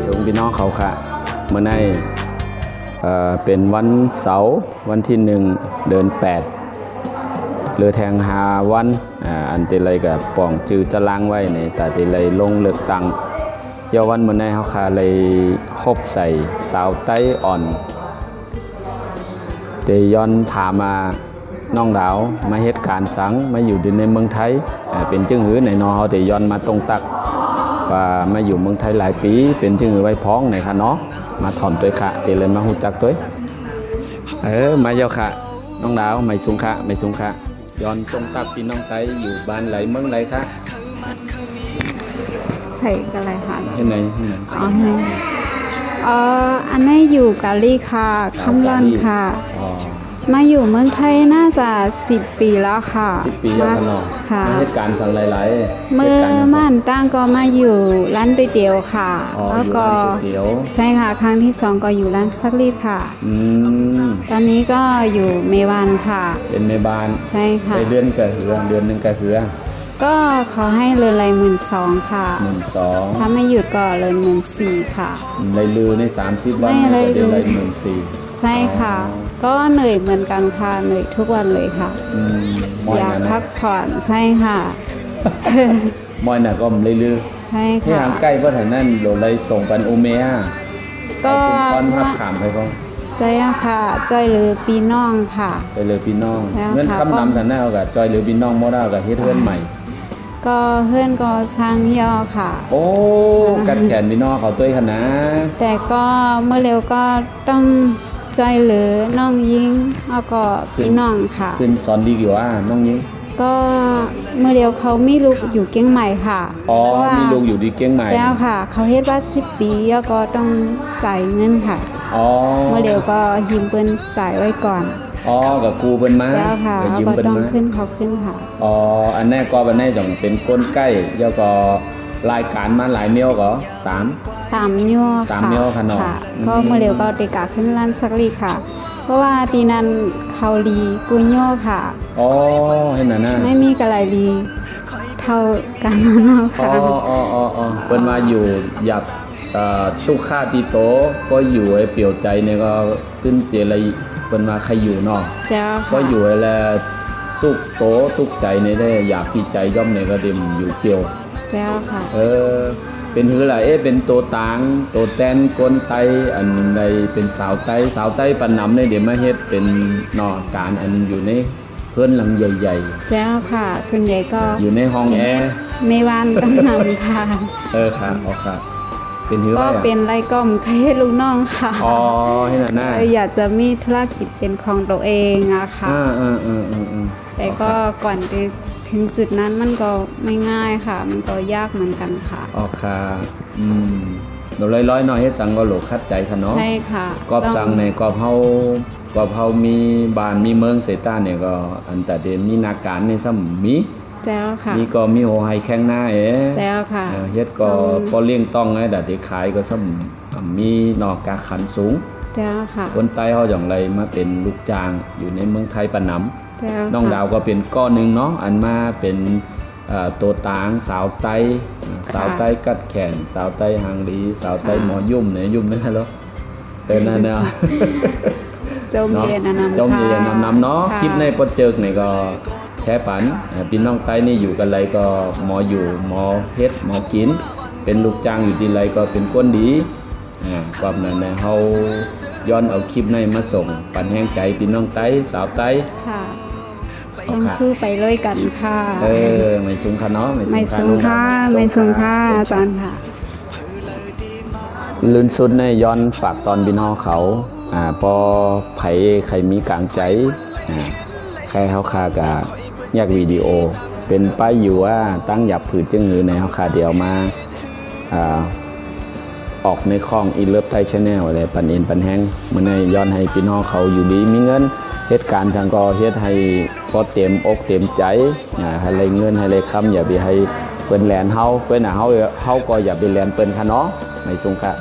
สูงพี่น้องเขาค่ะเมื่อในเป็นวันเสาร์วันที่1 เดือน 8เรือแทงหาวันอันติเลยกับป่องจือจะล้างไว้ในแต่ติเลยลงเลือกตังเยาวันเมื่อในเขาค่ะเลยคบใส่สาวไต้อ่อนเตย้อนถามมาน้องดาวมาเหตุการณ์สังมาอยู่ในเมืองไทยเป็นจึงหือในนอเขาเตย้อนมาตรงตักว่ามาอยู่เมืองไทยหลายปีเป็นจึงหือไว้พ้องในค่ะเนาะมาถ่อมตัวค่ะเตเลยมาหูจักตัวมาเจ้าค่ะน้องดาวไม่สูงค่ะไม่สูงค่ะย้อนตรงตักที่น้องไทยอยู่บ้านไหลเมืองไหลค่ะใส่กันอะไรคะที่ไหนอ๋ออันนี้อยู่กาลีค่ะคำลันค่ะมาอยู่เมืองไทยน่าจะ10 ปีแล้วค่ะ10 ปีแล้วค่ะเหตุการณ์สั่งหลายๆเมื่อม่านตั้งก็มาอยู่ร้านก๋วยเตี๋ยวค่ะแล้วก็ใช่ค่ะครั้งที่2ก็อยู่ร้านซักรีดค่ะตอนนี้ก็อยู่เมวานค่ะเป็นเมบานใช่ค่ะเดือนกะเหือเดือนนึงกะเหือก็ขอให้เรือนไร12,000ค่ะ12,000ถ้าไม่หยุดก็เรือน14,000ค่ะไรลือใน30 วันก็เดือนไร14,000ใช่ค่ะก็เหนื่อยเหมือนกันค่ะเหนื่อยทุกวันเลยค่ะอยากพักผ่อนใช่ค่ะมอยน่ะก็ไม่ลือใช่ค่ะที่ทางใกล้เพราะแถวนั้นโดนเลยส่งปันโอเมียก็ต้อนพับขามไปก็ใช่ค่ะจอยหรือปีน้องค่ะจอยหรือปีน้องเงื่อนคำนำแต่หน้ากับจอยหรือปีน้องโมได้กับเฮ็ดเพื่อนใหม่ก็เพื่อนก็สร้างย่อค่ะโอ้กัดแขนพี่น้องเขาตัวขนาดแต่ก็เมื่อเร็วก็ต้องจอยหรือน้องยิงแล้วก็พี่น้องค่ะขึ้นสอนดีอยู่ว่าน้องยิงก็เมื่อเร็วเขามีลูกอยู่เก้งใหม่ค่ะมีลูกอยู่ดีเก้งใหม่แล้วค่ะเขาเฮ็ดว่า10 ปีแล้วก็ต้องจ่ายเงินค่ะเมื่อเร็วก็หิมเปิ้นจ่ายไว้ก่อนกับครูเปิ้นมาแล้วค่ะก็ต้องขึ้นเขาขึ้นค่ะอันแน่ก็บันแน่จังเป็นก้นใกล้แล้วก็รายการมาหลายเมียวก็3ย่อค่ะ3เมียวค่ะเนาะก็เมื่อเร็วก็เตกะขึ้นร้านซักรีดค่ะเพราะว่าที่นั้นเขาลีกุยย่อค่ะเห็นน่ะไม่มีกะไรลีเท่ากันเนาะค่ะเปิ้นมาอยู่หยับตุกค่าตีโตก็อยู่ไอ้เปี่ยวใจเนี่ยก็ขึ้นเจไรเปิ้นมาใครอยู่เนาะก็อยู่ไอ้แลตุกโตตุกใจเนี่ยได้อยากตีใจย่อมเนี่ยก็เต็มอยู่เปี่ยวเจ้าค่ะเป็นหือล่ะเป็นโตตางโตแตนกนไตอันใดเป็นสาวไตปานนำในเดี๋ยวมาเฮ็ดเป็นนอการอันอยู่ในเพื่อนหลังใหญ่ๆเจ้าค่ะส่วนใหญ่ก็อยู่ในห้องแอร์ไม่วานตั้งนานค่ะค่ะค่ะเป็นหือก็เป็นไรก้อมใครให้ลูกน้องค่ะให้น่ะอยากจะมีธุรกิจเป็นของตัวเองอะค่ะแต่ก็ก่อนถึงจุดนั้นมันก็ไม่ง่ายค่ะมันก็ยากเหมือนกันค่ะค่ะเราร้อยๆหน่อยให้สั่งก็โหลคัดใจค่ะเนาะใช่ค่ะกอบสั่งในกอบเฮามีบ้านมีเมืองเสต้าเนี่ยก็อันแต่เดมีนาการในซ้ำมีเจ้าค่ะมีก็มีโหไฮแข้งหน้าเจ้าค่ะเฮ็ดก็เลี้ยงต้องไงแต่ที่ขายก็ซ้ำมีนอกกาขันสูงเจ้าค่ะคนใต้เฮาอย่างไรมาเป็นลูกจ้างอยู่ในเมืองไทยปะนำน้องดาวก็เป็นก้อนนึงเนาะอันมาเป็นตัวตางสาวไต้กัดแขนสาวไต้หางดีสาวไต้หมอยุ่มเนี่ยยุ่มนั่นเหรอนั่นเนาะจมเย็นนำเนาะคลิปในโปรเจกต์เนี่ยก็แชร์ปันพี่น้องไต้นี่อยู่กันไรก็หมออยู่หมอเฮ็ดหมอกินเป็นลูกจ้างอยู่ที่ไรก็เป็นคนดีความนั้นเนี่ยเฮาย้อนเอาคลิปในมาส่งปันแห้งใจพี่น้องไต้สาวไต้ค่ะต้องสู้ไปเลยกันค่ะไม่สูงค่ะเนาะไม่สูงค่ะอาจารย์ค่ะลื่นสุดในย้อนฝากตอนพี่น้องเขาพอไผใครมีกลางใจใครเขาคากะแยกวิดีโอเป็นป้ายอยู่ว่าตั้งหยับผืดจึงหือในเขาคาเดียวมาออกในคลองอินเลิฟไทยชาแนลอะไรปันเอ็นปันแห้งมันในย้อนให้พี่น้องเขาอยู่ดีมีเงินเหตุการณ์สังก็เฮ็ดให้พอเต็มอกเต็มใจให้เลยเงินให้เลยคำอย่าไปให้เปิ้นแลนเฮาเปิ้นเฮาก็อย่าไปแลนเปิ้นค่ะเนาะไม่สงค่ะ